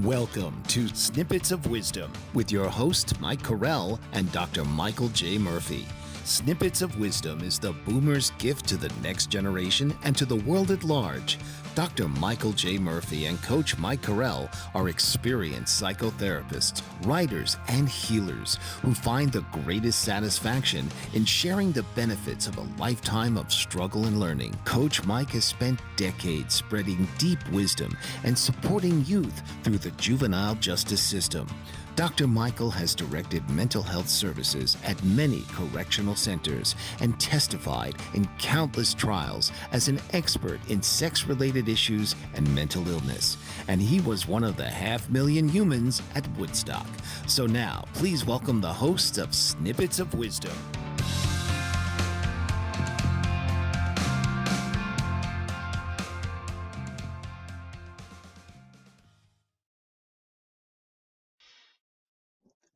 Welcome to Snippets of Wisdom with your host, Mike Carell and Dr. Michael J. Murphy. Snippets of Wisdom is the boomer's gift to the next generation and to the world at large. Dr. Michael J. Murphy and Coach Mike Carell are experienced psychotherapists, writers, and healers who find the greatest satisfaction in sharing the benefits of a lifetime of struggle and learning. Coach Mike has spent decades spreading deep wisdom and supporting youth through the juvenile justice system. Dr. Michael has directed mental health services at many correctional centers and testified in countless trials as an expert in sex-related issues and mental illness. And he was one of the 500,000 humans at Woodstock. So now, please welcome the hosts of Snippets of Wisdom.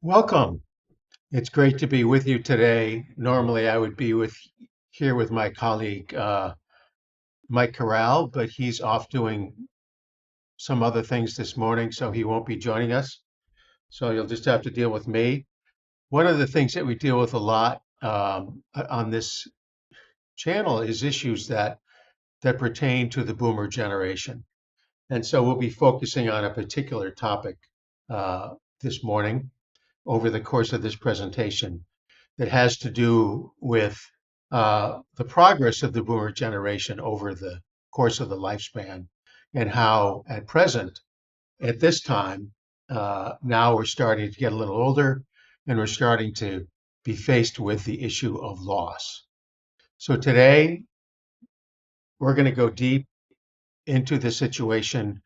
Welcome. It's great to be with you today. Normally, I would be here with my colleague Mike Corral, but he's off doing some other things this morning, so he won't be joining us. So you'll just have to deal with me. One of the things that we deal with a lot on this channel is issues that pertain to the boomer generation, and so we'll be focusing on a particular topic this morning over the course of this presentation that has to do with the progress of the boomer generation over the course of the lifespan, and how at present, at this time, now we're starting to get a little older and we're starting to be faced with the issue of loss. So today, we're going to go deep into the situation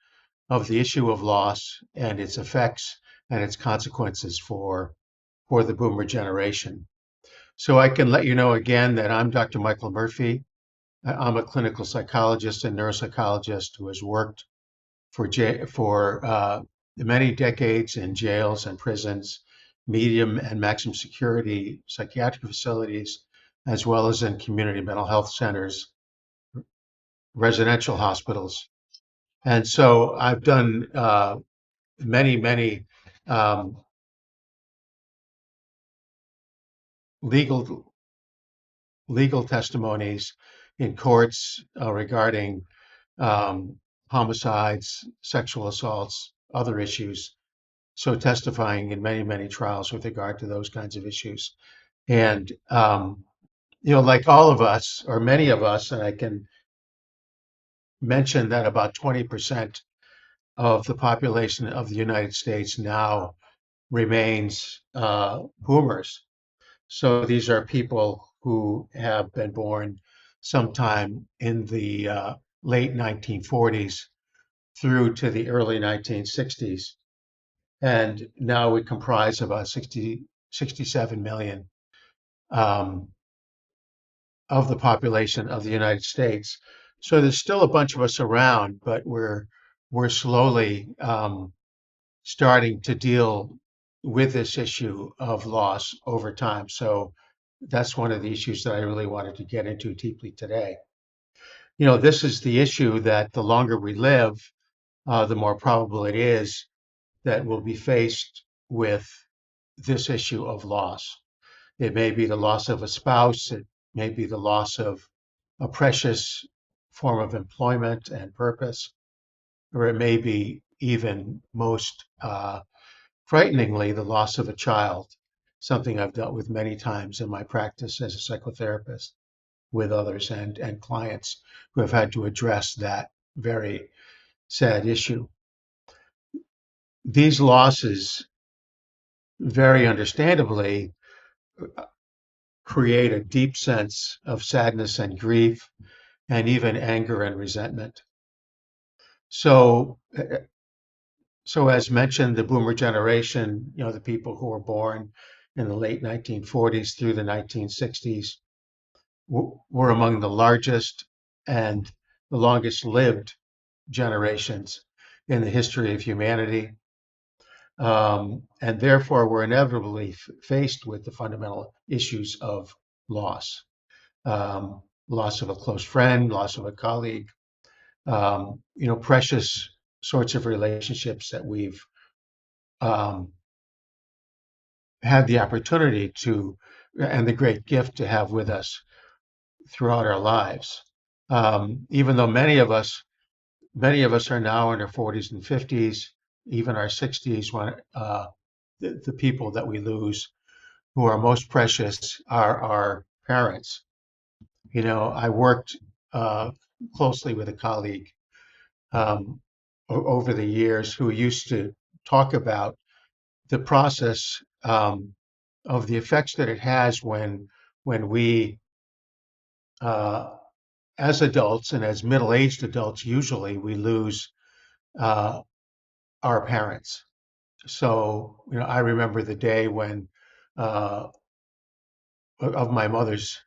of the issue of loss and its effects and its consequences for the boomer generation. So I can let you know again that I'm Dr. Michael Murphy. I'm a clinical psychologist and neuropsychologist who has worked for many decades in jails and prisons, medium and maximum security psychiatric facilities, as well as in community mental health centers, residential hospitals. And so I've done many legal testimonies in courts regarding homicides, sexual assaults, other issues. So testifying in many trials with regard to those kinds of issues. And, like all of us, or many of us, and I can mention that about 20% of the population of the United States now remains boomers. So these are people who have been born sometime in the late 1940s through to the early 1960s. And now we comprise about 67 million of the population of the United States. So there's still a bunch of us around, but we're slowly starting to deal with this issue of loss over time. So that's one of the issues that I really wanted to get into deeply today. This is the issue that the longer we live, the more probable it is that we'll be faced with this issue of loss. It may be the loss of a spouse, it may be the loss of a precious form of employment and purpose, or it may be even most frighteningly the loss of a child, something I've dealt with many times in my practice as a psychotherapist with others and clients who have had to address that very sad issue. These losses, very understandably, create a deep sense of sadness and grief, and even anger and resentment. So as mentioned, the boomer generation, the people who were born in the late 1940s through the 1960s, were among the largest and the longest lived generations in the history of humanity. And therefore, we're inevitably faced with the fundamental issues of loss. Loss of a close friend, loss of a colleague, precious sorts of relationships that we've um, had the opportunity to, and the great gift to have with us throughout our lives. Even though many of us are now in our 40s and 50s, even our 60s, when the people that we lose who are most precious are our parents. You know, I worked uh, closely with a colleague over the years who used to talk about the process of the effects that it has when we, uh, as adults and as middle-aged adults, usually we lose uh, our parents. So, you know, I remember the day when uh, of my mother's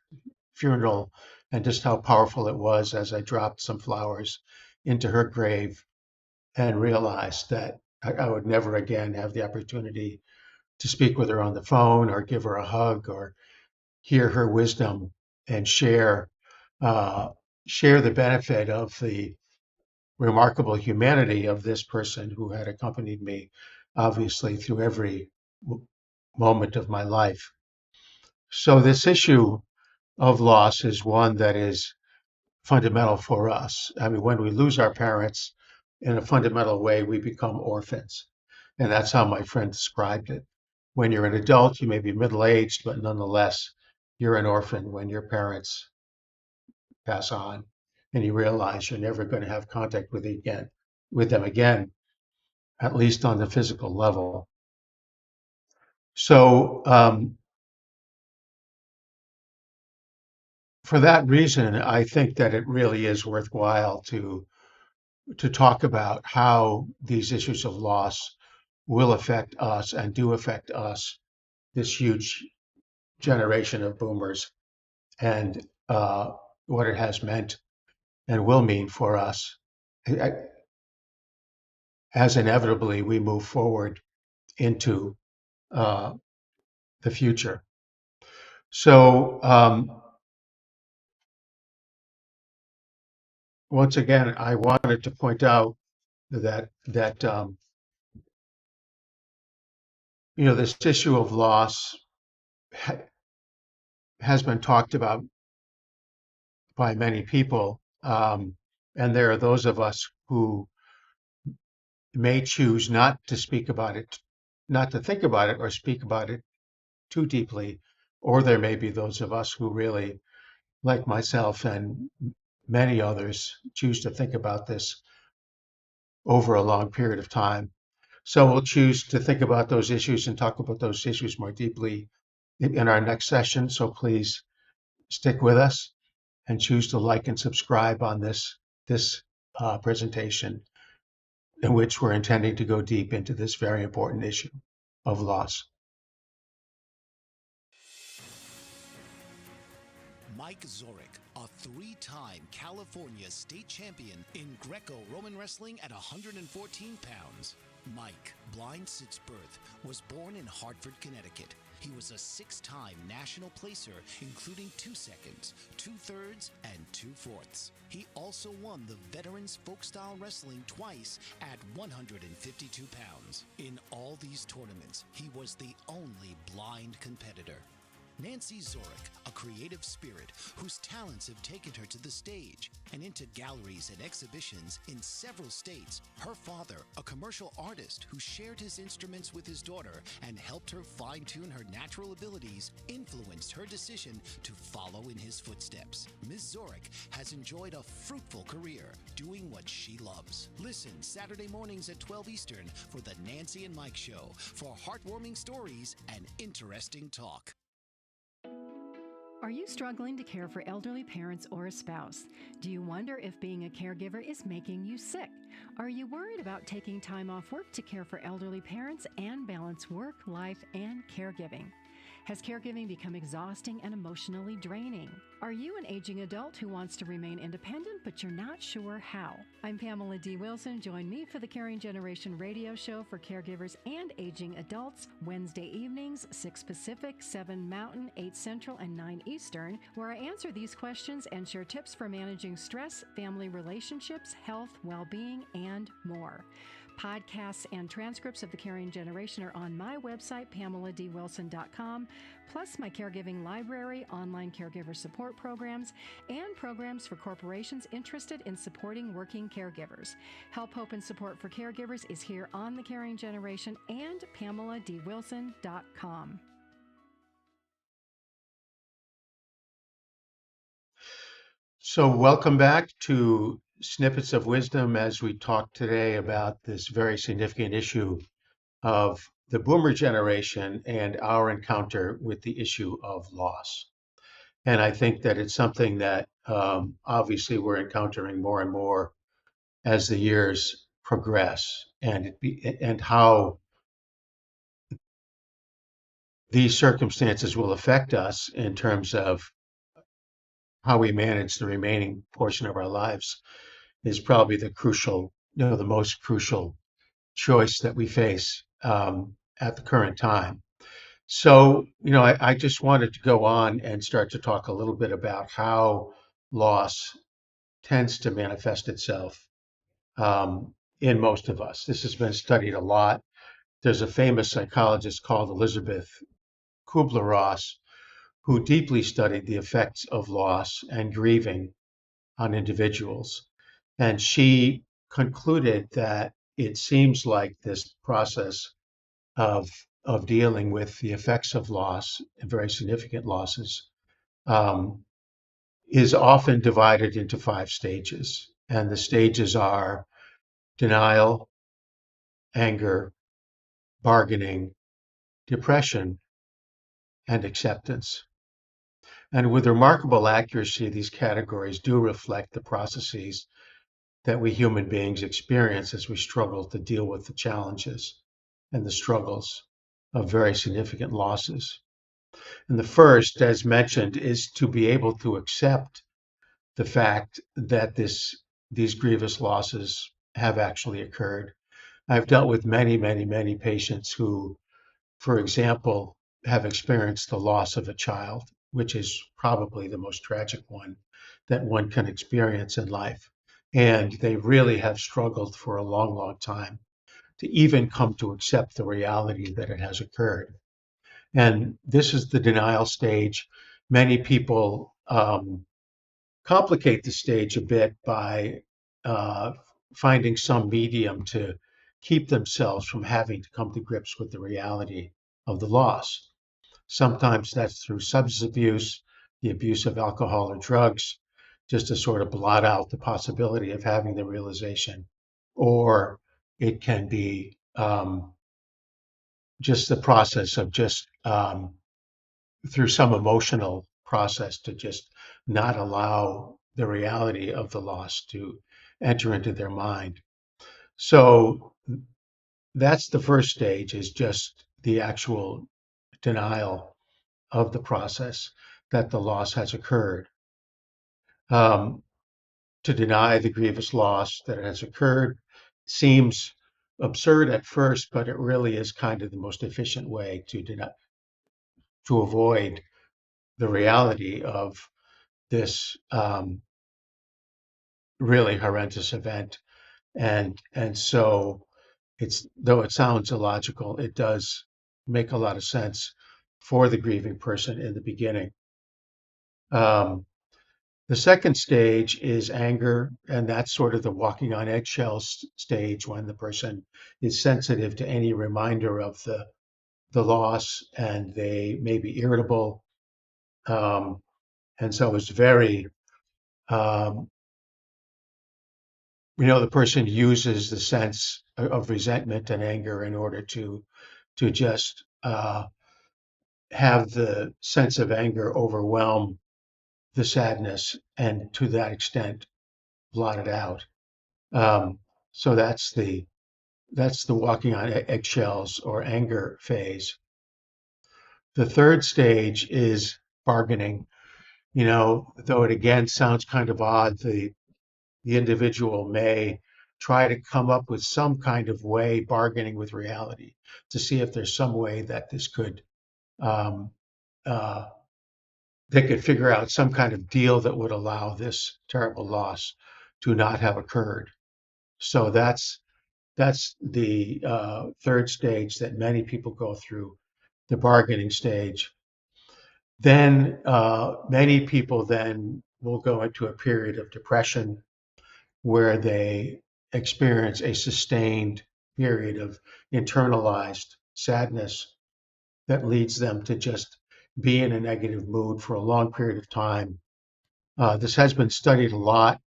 funeral and just how powerful it was as I dropped some flowers into her grave and realized that I would never again have the opportunity to speak with her on the phone or give her a hug or hear her wisdom and uh, share the benefit of the remarkable humanity of this person who had accompanied me, obviously, through every moment of my life. So this issue of loss is one that is fundamental for us. I mean, when we lose our parents in a fundamental way, we become orphans. And that's how my friend described it. When you're an adult, you may be middle-aged, but nonetheless, you're an orphan when your parents pass on and you realize you're never going to have contact with them again, at least on the physical level. So for that reason, I think that it really is worthwhile to talk about how these issues of loss will affect us and do affect us, this huge generation of boomers, and what it has meant and will mean for us as inevitably we move forward into uh, the future. So once again, I wanted to point out that you know, this issue of loss ha has been talked about by many people, and there are those of us who may choose not to speak about it, not to think about it or speak about it too deeply, or there may be those of us who really, like myself and many others, choose to think about this over a long period of time. So we'll choose to think about those issues and talk about those issues more deeply in our next session. So please stick with us and choose to like and subscribe on this presentation, in which we're intending to go deep into this very important issue of loss. Mike Zorek, a three-time California state champion in Greco-Roman wrestling at 114 pounds. Mike, blind since birth, was born in Hartford, Connecticut. He was a six-time national placer, including 2 seconds, 2/3, and 2/4. He also won the Veterans Folk-Style Wrestling twice at 152 pounds. In all these tournaments, he was the only blind competitor. Nancy Zorek, a creative spirit whose talents have taken her to the stage and into galleries and exhibitions in several states. Her father, a commercial artist who shared his instruments with his daughter and helped her fine-tune her natural abilities, influenced her decision to follow in his footsteps. Ms. Zorek has enjoyed a fruitful career doing what she loves. Listen Saturday mornings at 12 Eastern for the Nancy and Mike Show for heartwarming stories and interesting talk. Are you struggling to care for elderly parents or a spouse? Do you wonder if being a caregiver is making you sick? Are you worried about taking time off work to care for elderly parents and balance work, life, and caregiving? Has caregiving become exhausting and emotionally draining? Are you an aging adult who wants to remain independent, but you're not sure how? I'm Pamela D. Wilson. Join me for the Caring Generation radio show for caregivers and aging adults, Wednesday evenings, 6 Pacific, 7 Mountain, 8 Central, and 9 Eastern, where I answer these questions and share tips for managing stress, family relationships, health, well-being, and more. Podcasts and transcripts of The Caring Generation are on my website, PamelaDWilson.com, plus my caregiving library, online caregiver support programs, and programs for corporations interested in supporting working caregivers. Help, hope, and support for caregivers is here on The Caring Generation and PamelaDWilson.com. So welcome back to Snippets of Wisdom as we talk today about this very significant issue of the boomer generation and our encounter with the issue of loss. And I think that it's something that obviously we're encountering more and more as the years progress, and how these circumstances will affect us in terms of how we manage the remaining portion of our lives is probably the most crucial choice that we face at the current time. So, I just wanted to go on and start to talk a little bit about how loss tends to manifest itself in most of us. This has been studied a lot. There's a famous psychologist called Elizabeth Kubler-Ross who deeply studied the effects of loss and grieving on individuals. And she concluded that it seems like this process of dealing with the effects of loss, and very significant losses, is often divided into 5 stages. And the stages are denial, anger, bargaining, depression, and acceptance. And with remarkable accuracy, these categories do reflect the processes that we human beings experience as we struggle to deal with the challenges and the struggles of very significant losses. And the first, as mentioned, is to be able to accept the fact that these grievous losses have actually occurred. I've dealt with many, many, many patients who, for example, have experienced the loss of a child, which is probably the most tragic one that one can experience in life. And they really have struggled for a long, long time to even come to accept the reality that it has occurred. And this is the denial stage. Many people complicate the stage a bit by finding some medium to keep themselves from having to come to grips with the reality of the loss. Sometimes that's through substance abuse, the abuse of alcohol or drugs, just to sort of blot out the possibility of having the realization. Or it can be just the process of just through some emotional process to just not allow the reality of the loss to enter into their mind. So that's the first stage, is just the actual denial of the process that the loss has occurred. To deny the grievous loss that has occurred seems absurd at first, but it really is kind of the most efficient way to avoid the reality of this really horrendous event. And so though it sounds illogical, it does make a lot of sense for the grieving person in the beginning. The second stage is anger, and that's sort of the walking on eggshells stage, when the person is sensitive to any reminder of the loss, and they may be irritable. And so it's very, the person uses the sense of resentment and anger in order to just have the sense of anger overwhelm the sadness, and to that extent blot it out. So that's the walking on eggshells or anger phase. The third stage is bargaining. Though it again sounds kind of odd, the individual may try to come up with some kind of way, bargaining with reality, to see if there's some way that this could um, they could figure out some kind of deal that would allow this terrible loss to not have occurred. So that's That's the third stage that many people go through, the bargaining stage. Then many people then will go into a period of depression where they experience a sustained period of internalized sadness that leads them to just be in a negative mood for a long period of time. This has been studied a lot.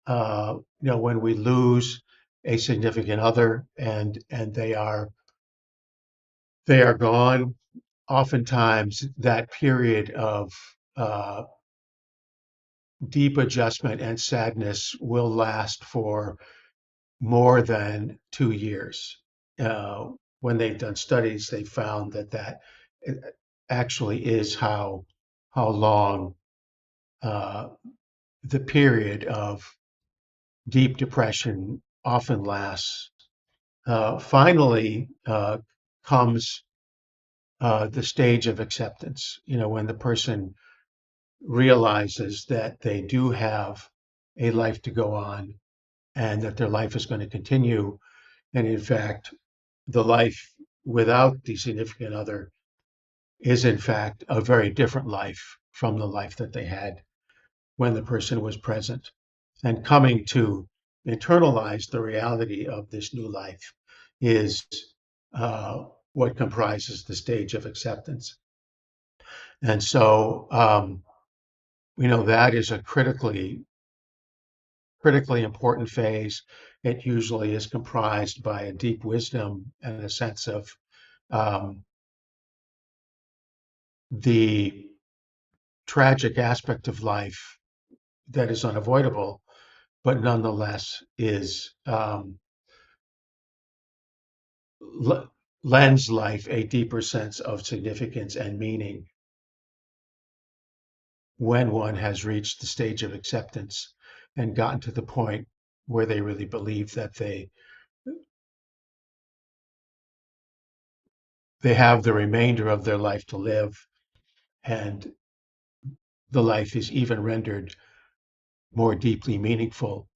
When we lose a significant other and they are gone, oftentimes that period of uh, deep adjustment and sadness will last for more than 2 years. When they've done studies, they found that actually is how long the period of deep depression often lasts. Finally comes the stage of acceptance. When the person realizes that they do have a life to go on and that their life is going to continue. And in fact, the life without the significant other is in fact a very different life from the life that they had when the person was present. And coming to internalize the reality of this new life is what comprises the stage of acceptance. And so, that is a critically important phase. It usually is comprised by a deep wisdom and a sense of the tragic aspect of life that is unavoidable, but nonetheless is lends life a deeper sense of significance and meaning when one has reached the stage of acceptance and gotten to the point where they really believe that they have the remainder of their life to live, and the life is even rendered more deeply meaningful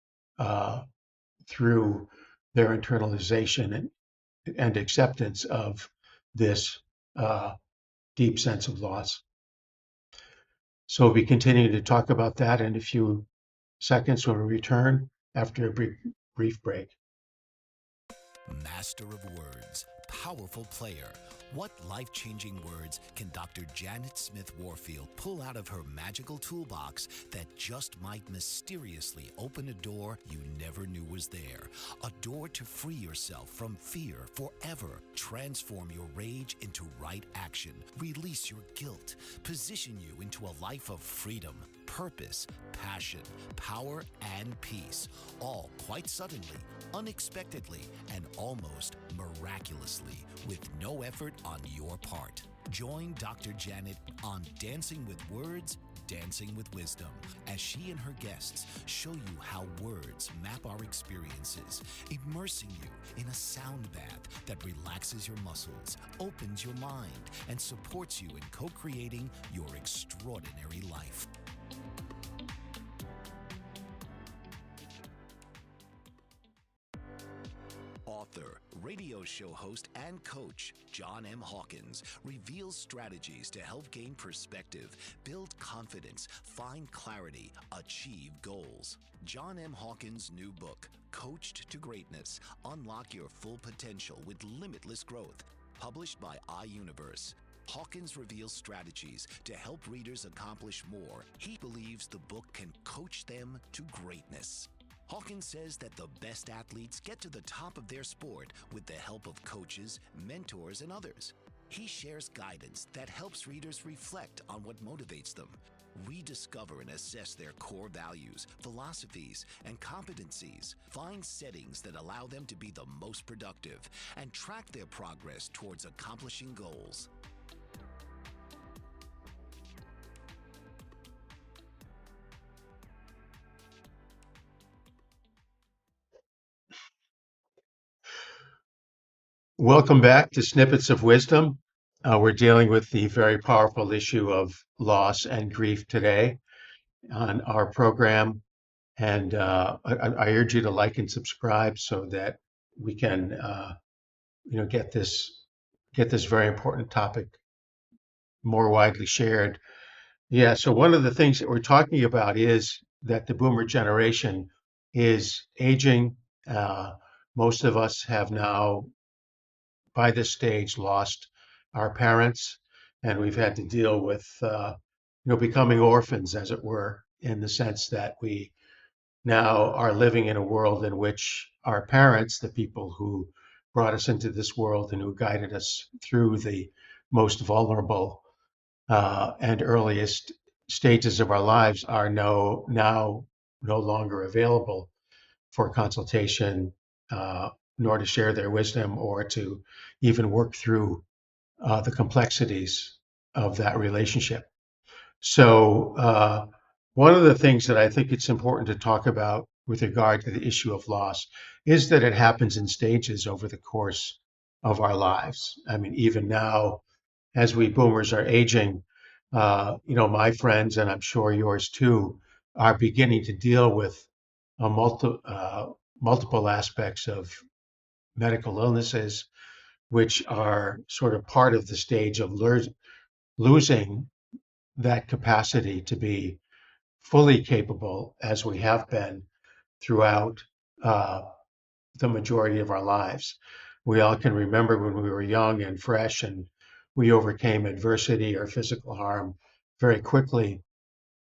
through their internalization and acceptance of this deep sense of loss. So we'll be continuing to talk about that in a few seconds when we return after a brief break. Master of words, powerful player. What life-changing words can Dr. Janet Smith Warfield pull out of her magical toolbox that just might mysteriously open a door you never knew was there? A door to free yourself from fear forever. Transform your rage into right action. Release your guilt. Position you into a life of freedom, purpose, passion, power, and peace. All quite suddenly, unexpectedly, and almost miraculously, with no effort on your part. Join Dr. Janet on Dancing with Words, Dancing with Wisdom, as she and her guests show you how words map our experiences, immersing you in a sound bath that relaxes your muscles, opens your mind, and supports you in co-creating your extraordinary life. Author, radio show host, and coach John M. Hawkins reveals strategies to help gain perspective, build confidence, find clarity, achieve goals. John M. Hawkins' new book, Coached to Greatness, Unlock Your Full Potential with Limitless Growth, published by INEVITABILITY. Hawkins reveals strategies to help readers accomplish more. He believes the book can coach them to greatness. Hawkins says that the best athletes get to the top of their sport with the help of coaches, mentors, and others. He shares guidance that helps readers reflect on what motivates them, rediscover and assess their core values, philosophies, and competencies, find settings that allow them to be the most productive, and track their progress towards accomplishing goals. Welcome back to Snippets of Wisdom. We're dealing with the very powerful issue of loss and grief today on our program. And I urge you to like and subscribe so that we can get this very important topic more widely shared. Yeah, so one of the things that we're talking about is that the boomer generation is aging. Most of us have now, by this stage, lost our parents, and we've had to deal with, becoming orphans, as it were, in the sense that we now are living in a world in which our parents, the people who brought us into this world and who guided us through the most vulnerable and earliest stages of our lives, are now no longer available for consultation, nor to share their wisdom or to even work through the complexities of that relationship. So one of the things that I think it's important to talk about with regard to the issue of loss is that it happens in stages over the course of our lives. I mean, even now, as we boomers are aging, my friends, and I'm sure yours too, are beginning to deal with multiple aspects of medical illnesses, which are sort of part of the stage of losing that capacity to be fully capable as we have been throughout uh, the majority of our lives. We all can remember when we were young and fresh and we overcame adversity or physical harm very quickly.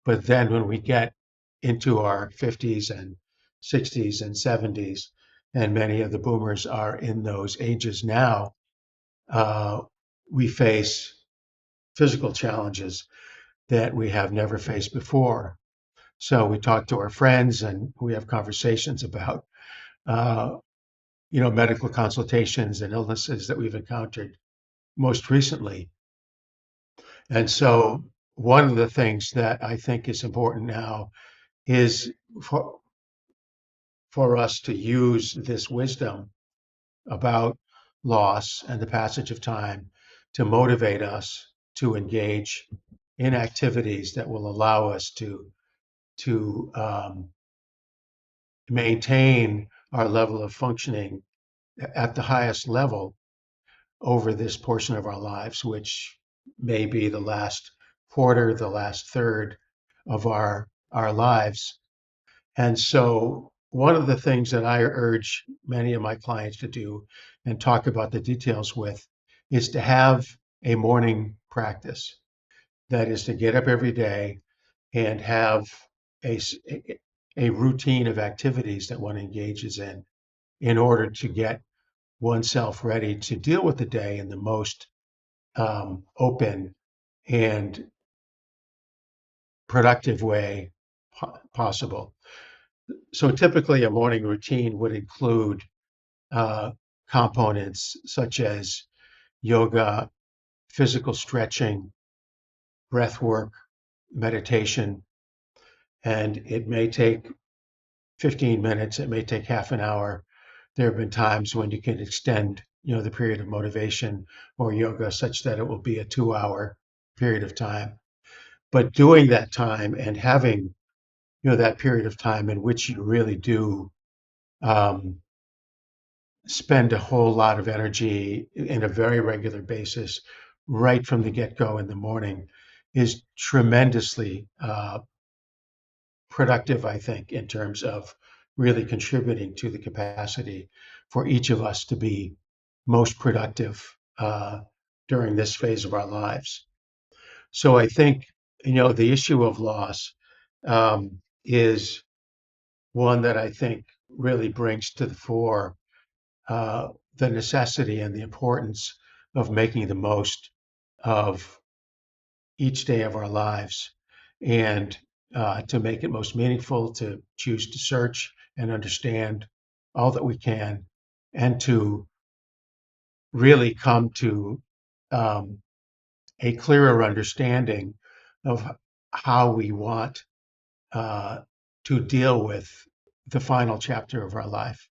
But then when we get into our 50s and 60s and 70s, and many of the boomers are in those ages now, uh, we face physical challenges that we have never faced before. So we talk to our friends and we have conversations about, uh, medical consultations and illnesses that we've encountered most recently. And so one of the things that I think is important now is for us to use this wisdom about loss and the passage of time to motivate us to engage in activities that will allow us to maintain our level of functioning at the highest level over this portion of our lives, which may be the last quarter, the last third of our lives. And so one of the things that I urge many of my clients to do and talk about the details with is to have a morning practice. That is to get up every day and have a, a routine of activities that one engages in order to get oneself ready to deal with the day in the most open and productive way possible. So typically a morning routine would include uh, components such as yoga, physical stretching, breath work, meditation, and it may take 15 minutes, it may take half an hour. There have been times when you can extend, the period of motivation or yoga such that it will be a 2-hour period of time. But doing that time and having, that period of time in which you really do um, spend a whole lot of energy in a very regular basis right from the get-go in the morning is tremendously productive, I think, in terms of really contributing to the capacity for each of us to be most productive during this phase of our lives. So I think, the issue of loss is one that I think really brings to the fore uh, the necessity and the importance of making the most of each day of our lives and to make it most meaningful, to choose to search and understand all that we can, and to really come to um, a clearer understanding of how we want uh, to deal with the final chapter of our life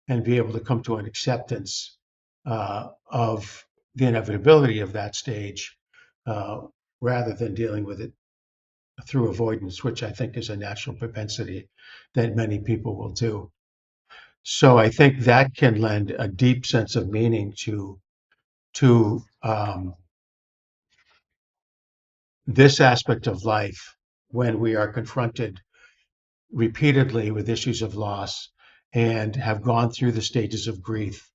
and be able to come to an acceptance of the inevitability of that stage uh, rather than dealing with it through avoidance, which I think is a natural propensity that many people will do. So I think that can lend a deep sense of meaning to this aspect of life when we are confronted repeatedly with issues of loss and have gone through the stages of grief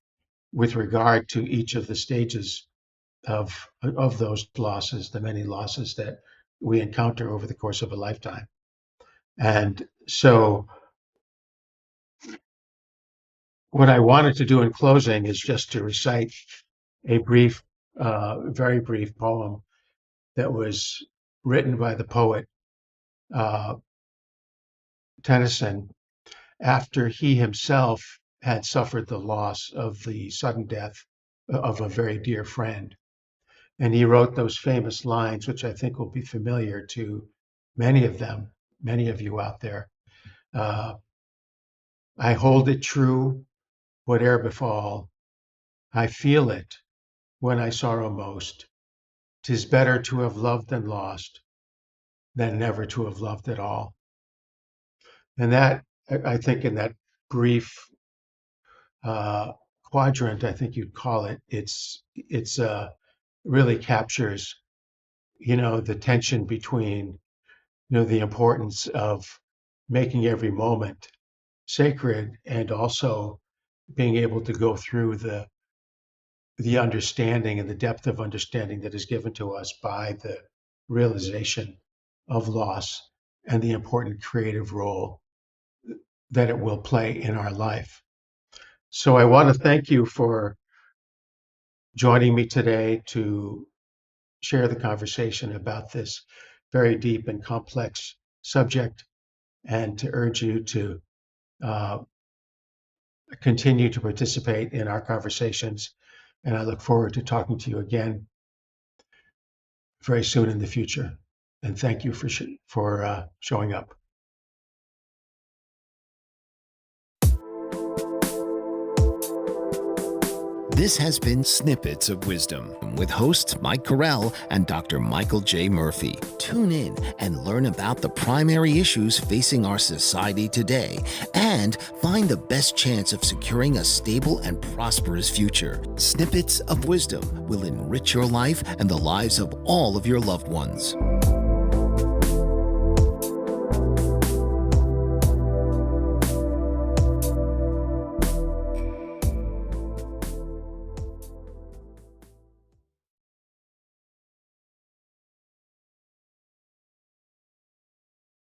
with regard to each of the stages of those losses, the many losses that we encounter over the course of a lifetime. And so what I wanted to do in closing is just to recite a brief, very brief poem that was written by the poet uh, Tennyson after he himself had suffered the loss of the sudden death of a very dear friend. And he wrote those famous lines, which I think will be familiar to many of them, many of you out there. I hold it true, whate'er befall. I feel it when I sorrow most. 'Tis better to have loved and lost than never to have loved at all. And that, I think, in that brief quadrant, I think you'd call it, it's really captures, the tension between, the importance of making every moment sacred and also being able to go through the understanding and the depth of understanding that is given to us by the realization of loss and the important creative role that it will play in our life. So I want to thank you for joining me today to share the conversation about this very deep and complex subject, and to urge you to uh, continue to participate in our conversations. And I look forward to talking to you again very soon in the future. And thank you for showing up. This has been Snippets of Wisdom with hosts Mike Carell and Dr. Michael J. Murphy. Tune in and learn about the primary issues facing our society today and find the best chance of securing a stable and prosperous future. Snippets of Wisdom will enrich your life and the lives of all of your loved ones.